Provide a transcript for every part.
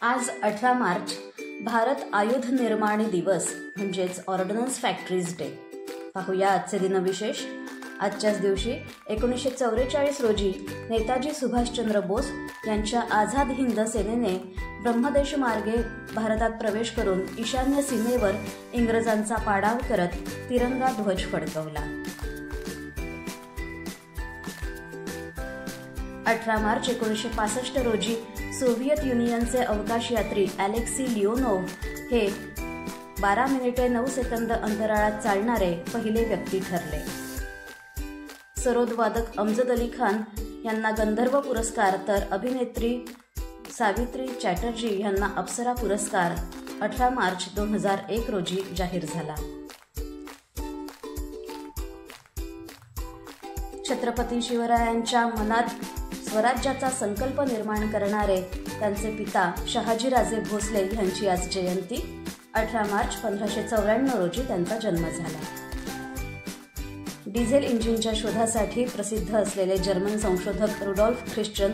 आज 18 मार्च भारत आयुध निर्माणी दिवस म्हणजेच ऑर्डनन्स फॅक्टरीज डे। पाहूया आजचे दिनविशेष। आजच्याच दिवशी 1944 रोजी नेताजी सुभाषचंद्र बोस यांच्या आझाद हिंद सेनेने ब्रह्मदेश मार्गे भारतात प्रवेश करून ईशान्य सीमेवर इंग्रजांचा पाडाव करत तिरंगा ध्वज फडकवला। 18 मार्च 1965 रोजी सोव्हिएत युनियनचे अवकाश यात्री अलेक्सी लिओनोव्ह हे 12 मिनिटे 9 सेकंद अंतराळात चालणारे पहिले व्यक्ती ठरले। सरोद वादक अमजद अली खान यांना गंधर्व पुरस्कार तर अभिनेत्री सावित्री चॅटर्जी यांना अप्सरा पुरस्कार 18 मार्च 2001 रोजी जाहीर झाला। छत्रपती शिवरायांच्या मनात स्वराज्याचा संकल्प निर्माण करणारे त्यांचे पिता शहाजीराजे भोसले यांची आज जयंती। 18 मार्च 1594 रोजी त्यांचा जन्म झाला। डिझेल इंजिनच्या शोधासाठी प्रसिद्ध असलेले जर्मन संशोधक रुडॉल्फ ख्रिश्चन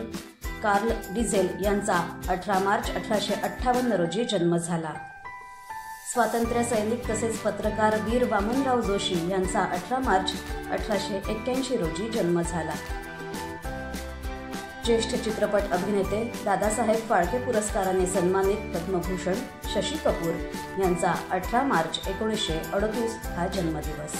कार्ल डिझेल यांचा 18 मार्च 1858 रोजी जन्म झाला। स्वातंत्र्य सैनिक तसेच पत्रकार वीर वामनराव जोशी यांचा 18 मार्च 1881 रोजी जन्म झाला। ज्येष्ठ चित्रपट अभिनेते दादासाहेब फाळके पुरस्काराने सन्मानित पद्मभूषण शशी कपूर यांचा 18 मार्च 1938 हा जन्मदिवस।